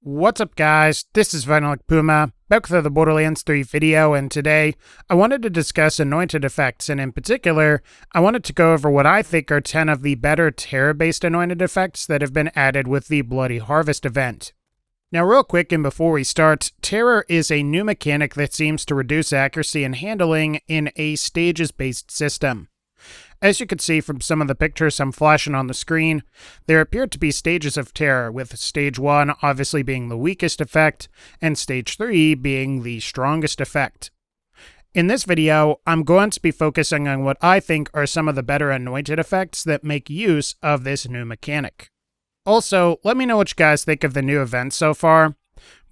What's up guys, this is VinylicPuma, back with the Borderlands 3 video, and today I wanted to discuss anointed effects, and in particular, I wanted to go over what I think are 10 of the better terror-based anointed effects that have been added with the Bloody Harvest event. Now real quick and before we start, Terror is a new mechanic that seems to reduce accuracy and handling in a stages-based system. As you can see from some of the pictures I'm flashing on the screen, there appear to be stages of Terror, with Stage 1 obviously being the weakest effect, and Stage 3 being the strongest effect. In this video, I'm going to be focusing on what I think are some of the better anointed effects that make use of this new mechanic. Also, let me know what you guys think of the new event so far.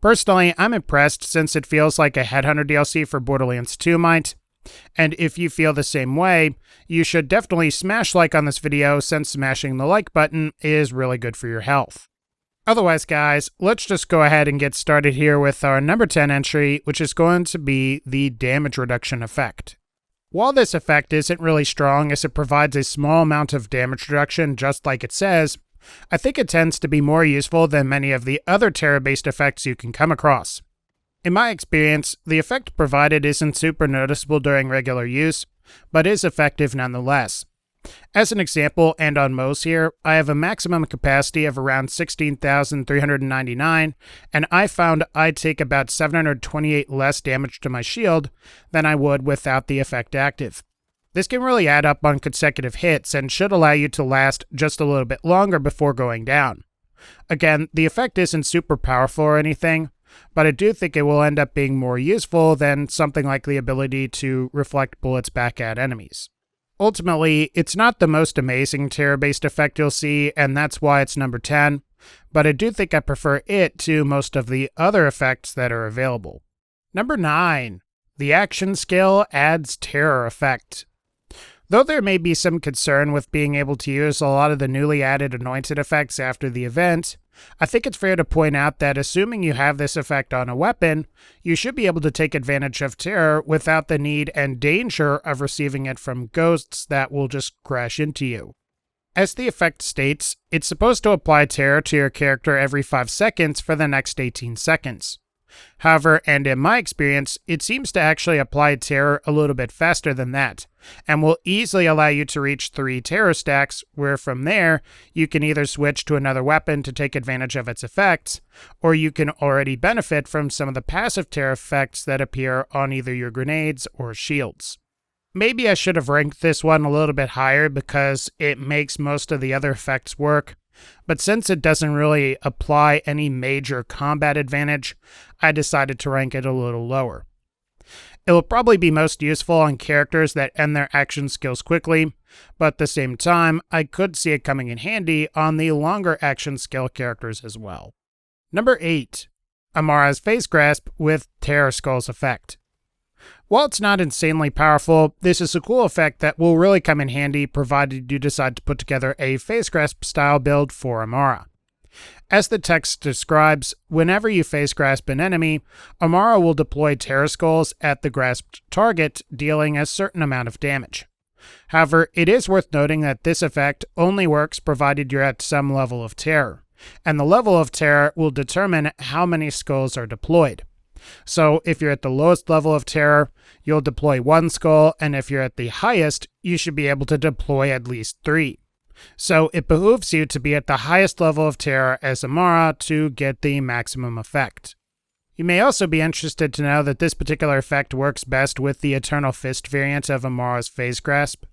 Personally, I'm impressed since it feels like a Headhunter DLC for Borderlands 2 might. And if you feel the same way, you should definitely smash like on this video since smashing the like button is really good for your health. Otherwise guys, let's just go ahead and get started here with our number 10 entry, which is going to be the damage reduction effect. While this effect isn't really strong as it provides a small amount of damage reduction just like it says, I think it tends to be more useful than many of the other terror-based effects you can come across. In my experience, the effect provided isn't super noticeable during regular use, but is effective nonetheless. As an example, and on Mo's here, I have a maximum capacity of around 16,399, and I found I take about 728 less damage to my shield than I would without the effect active. This can really add up on consecutive hits and should allow you to last just a little bit longer before going down. Again, the effect isn't super powerful or anything, but I do think it will end up being more useful than something like the ability to reflect bullets back at enemies. Ultimately, it's not the most amazing terror-based effect you'll see, and that's why it's number 10, but I do think I prefer it to most of the other effects that are available. Number 9. The action skill adds terror effect. Though there may be some concern with being able to use a lot of the newly added anointed effects after the event, I think it's fair to point out that assuming you have this effect on a weapon, you should be able to take advantage of terror without the need and danger of receiving it from ghosts that will just crash into you. As the effect states, it's supposed to apply terror to your character every 5 seconds for the next 18 seconds. However, and in my experience, it seems to actually apply terror a little bit faster than that, and will easily allow you to reach 3 terror stacks, where from there, you can either switch to another weapon to take advantage of its effects, or you can already benefit from some of the passive terror effects that appear on either your grenades or shields. Maybe I should have ranked this one a little bit higher because it makes most of the other effects work, but since it doesn't really apply any major combat advantage, I decided to rank it a little lower. It will probably be most useful on characters that end their action skills quickly, but at the same time, I could see it coming in handy on the longer action skill characters as well. Number 8. Amara's Face Grasp with Terror Skulls effect. While it's not insanely powerful, this is a cool effect that will really come in handy provided you decide to put together a face grasp style build for Amara. As the text describes, whenever you face grasp an enemy, Amara will deploy terror skulls at the grasped target, dealing a certain amount of damage. However, it is worth noting that this effect only works provided you're at some level of terror, and the level of terror will determine how many skulls are deployed. So if you're at the lowest level of terror, you'll deploy 1 skull, and if you're at the highest, you should be able to deploy at least 3. So it behooves you to be at the highest level of terror as Amara to get the maximum effect. You may also be interested to know that this particular effect works best with the Eternal Fist variant of Amara's Phase Grasp.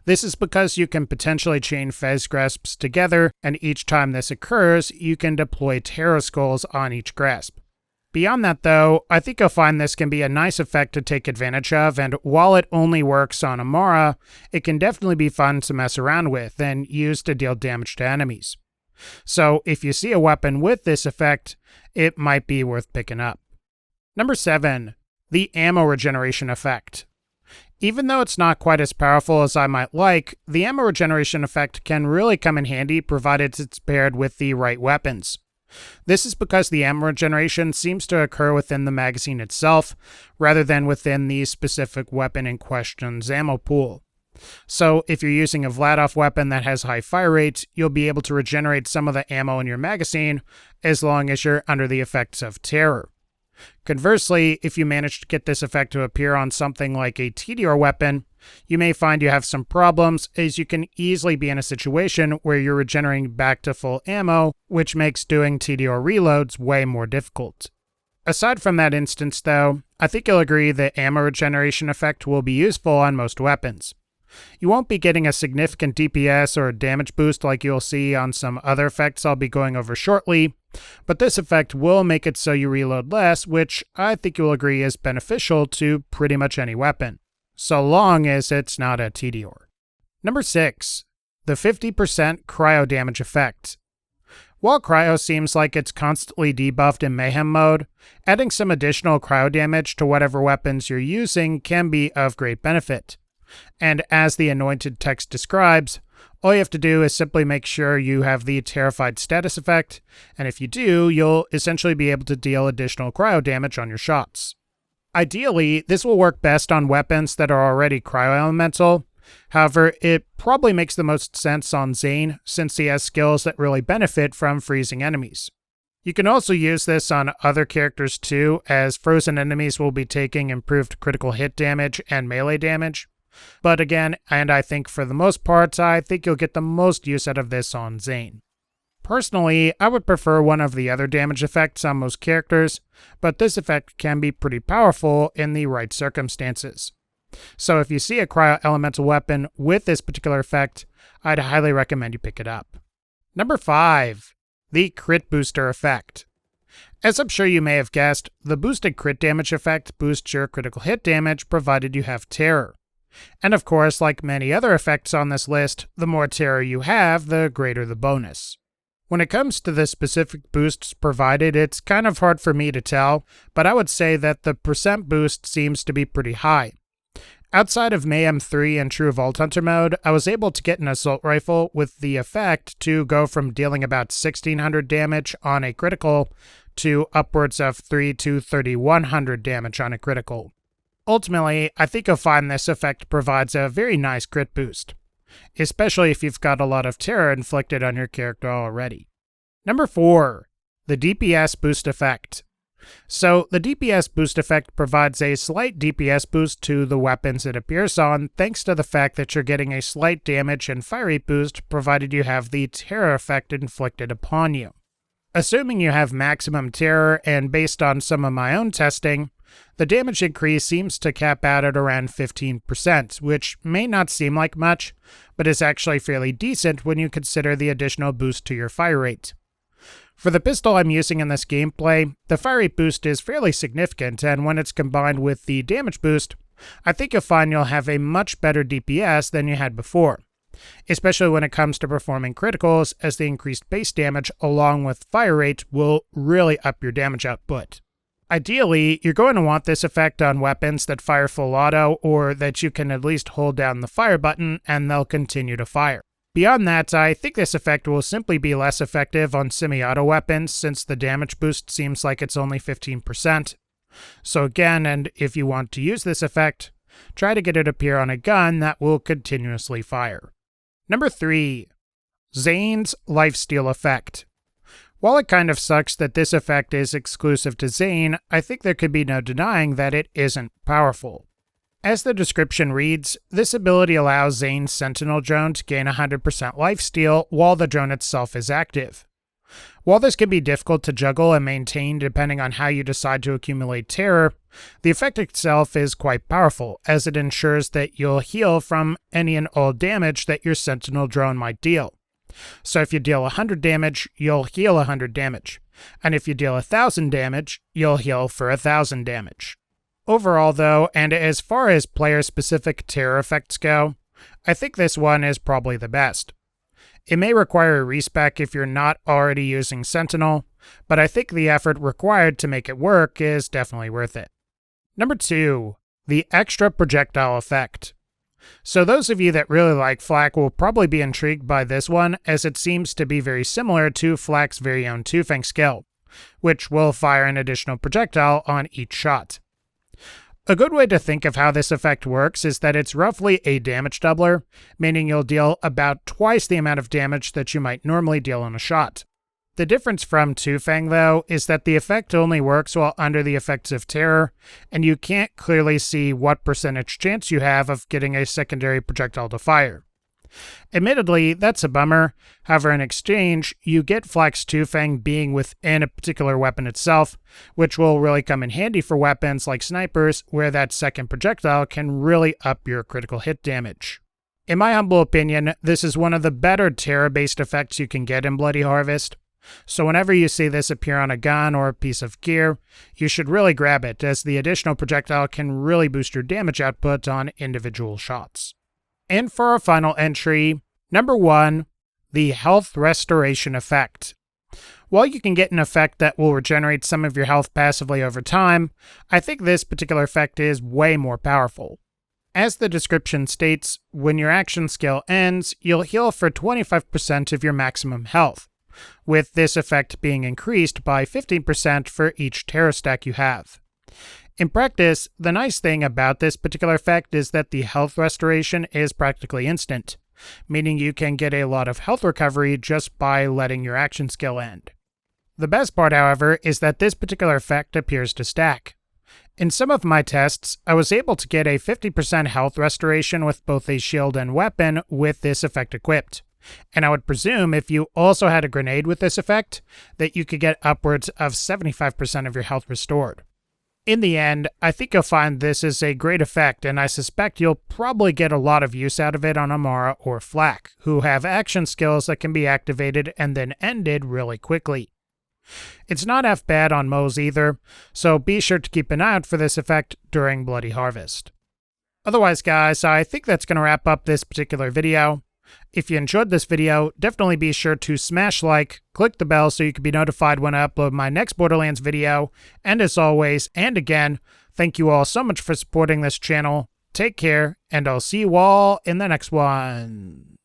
This is because you can potentially chain Phase Grasps together, and each time this occurs, you can deploy terror skulls on each grasp. Beyond that though, I think you'll find this can be a nice effect to take advantage of, and while it only works on Amara, it can definitely be fun to mess around with and use to deal damage to enemies. So if you see a weapon with this effect, it might be worth picking up. Number 7. The Ammo Regeneration effect. Even though it's not quite as powerful as I might like, the Ammo Regeneration effect can really come in handy provided it's paired with the right weapons. This is because the ammo regeneration seems to occur within the magazine itself, rather than within the specific weapon in question's ammo pool. So if you're using a Vladov weapon that has high fire rates, you'll be able to regenerate some of the ammo in your magazine as long as you're under the effects of terror. Conversely, if you manage to get this effect to appear on something like a TDR weapon, you may find you have some problems, as you can easily be in a situation where you're regenerating back to full ammo, which makes doing TDR reloads way more difficult. Aside from that instance though, I think you'll agree the ammo regeneration effect will be useful on most weapons. You won't be getting a significant DPS or damage boost like you'll see on some other effects I'll be going over shortly, but this effect will make it so you reload less, which I think you'll agree is beneficial to pretty much any weapon, so long as it's not a TDR. Number 6. The 50% Cryo damage effect. While Cryo seems like it's constantly debuffed in Mayhem mode, adding some additional Cryo damage to whatever weapons you're using can be of great benefit. And as the Anointed text describes, all you have to do is simply make sure you have the Terrified status effect, and if you do, you'll essentially be able to deal additional Cryo damage on your shots. Ideally, this will work best on weapons that are already Cryo elemental. However, it probably makes the most sense on Zayne, since he has skills that really benefit from freezing enemies. You can also use this on other characters too, as frozen enemies will be taking improved critical hit damage and melee damage. But again, and I think for the most part, I think you'll get the most use out of this on Zayne. Personally, I would prefer one of the other damage effects on most characters, but this effect can be pretty powerful in the right circumstances. So if you see a Cryo elemental weapon with this particular effect, I'd highly recommend you pick it up. Number 5. The Crit Booster effect. As I'm sure you may have guessed, the boosted crit damage effect boosts your critical hit damage provided you have terror. And of course, like many other effects on this list, the more terror you have, the greater the bonus. When it comes to the specific boosts provided, it's kind of hard for me to tell, but I would say that the percent boost seems to be pretty high. Outside of Mayhem 3 and True Vault Hunter mode, I was able to get an assault rifle with the effect to go from dealing about 1600 damage on a critical to upwards of 300 to 3100 damage on a critical. Ultimately, I think you'll find this effect provides a very nice crit boost, especially if you've got a lot of terror inflicted on your character already. Number 4. The DPS Boost Effect. So, the DPS Boost Effect provides a slight DPS boost to the weapons it appears on, thanks to the fact that you're getting a slight damage and fire rate boost provided you have the terror effect inflicted upon you. Assuming you have maximum terror, and based on some of my own testing, the damage increase seems to cap out at around 15%, which may not seem like much, but is actually fairly decent when you consider the additional boost to your fire rate. For the pistol I'm using in this gameplay, the fire rate boost is fairly significant, and when it's combined with the damage boost, I think you'll find you'll have a much better DPS than you had before, especially when it comes to performing criticals, as the increased base damage along with fire rate will really up your damage output. Ideally, you're going to want this effect on weapons that fire full auto, or that you can at least hold down the fire button and they'll continue to fire. Beyond that, I think this effect will simply be less effective on semi-auto weapons, since the damage boost seems like it's only 15%. So again, and if you want to use this effect, try to get it appear on a gun that will continuously fire. Number 3. Zayns Lifesteal Effect. While it kind of sucks that this effect is exclusive to Zayne, I think there could be no denying that it isn't powerful. As the description reads, this ability allows Zayne's Sentinel drone to gain 100% lifesteal while the drone itself is active. While this can be difficult to juggle and maintain depending on how you decide to accumulate terror, the effect itself is quite powerful, as it ensures that you'll heal from any and all damage that your Sentinel drone might deal. So if you deal 100 damage, you'll heal 100 damage, and if you deal 1000 damage, you'll heal for 1000 damage. Overall though, and as far as player-specific terror effects go, I think this one is probably the best. It may require a respec if you're not already using Sentinel, but I think the effort required to make it work is definitely worth it. Number 2. The Extra Projectile Effect. So those of you that really like Flak will probably be intrigued by this one, as it seems to be very similar to Flak's very own Two-Fang skill, which will fire an additional projectile on each shot. A good way to think of how this effect works is that it's roughly a damage doubler, meaning you'll deal about twice the amount of damage that you might normally deal in a shot. The difference from Two Fang, though, is that the effect only works while under the effects of terror, and you can't clearly see what percentage chance you have of getting a secondary projectile to fire. Admittedly, that's a bummer. However, in exchange, you get Flex Two Fang being within a particular weapon itself, which will really come in handy for weapons like snipers, where that second projectile can really up your critical hit damage. In my humble opinion, this is one of the better terror-based effects you can get in Bloody Harvest. So whenever you see this appear on a gun or a piece of gear, you should really grab it, as the additional projectile can really boost your damage output on individual shots. And for our final entry, number 1, the Health Restoration Effect. While you can get an effect that will regenerate some of your health passively over time, I think this particular effect is way more powerful. As the description states, when your action skill ends, you'll heal for 25% of your maximum health, with this effect being increased by 15% for each terror stack you have. In practice, the nice thing about this particular effect is that the health restoration is practically instant, meaning you can get a lot of health recovery just by letting your action skill end. The best part, however, is that this particular effect appears to stack. In some of my tests, I was able to get a 50% health restoration with both a shield and weapon with this effect equipped. And I would presume if you also had a grenade with this effect, that you could get upwards of 75% of your health restored. In the end, I think you'll find this is a great effect, and I suspect you'll probably get a lot of use out of it on Amara or Flak, who have action skills that can be activated and then ended really quickly. It's not half bad on Moes either, so be sure to keep an eye out for this effect during Bloody Harvest. Otherwise, guys, I think that's going to wrap up this particular video. If you enjoyed this video, definitely be sure to smash like, click the bell so you can be notified when I upload my next Borderlands video, and as always, and again, thank you all so much for supporting this channel. Take care, and I'll see you all in the next one.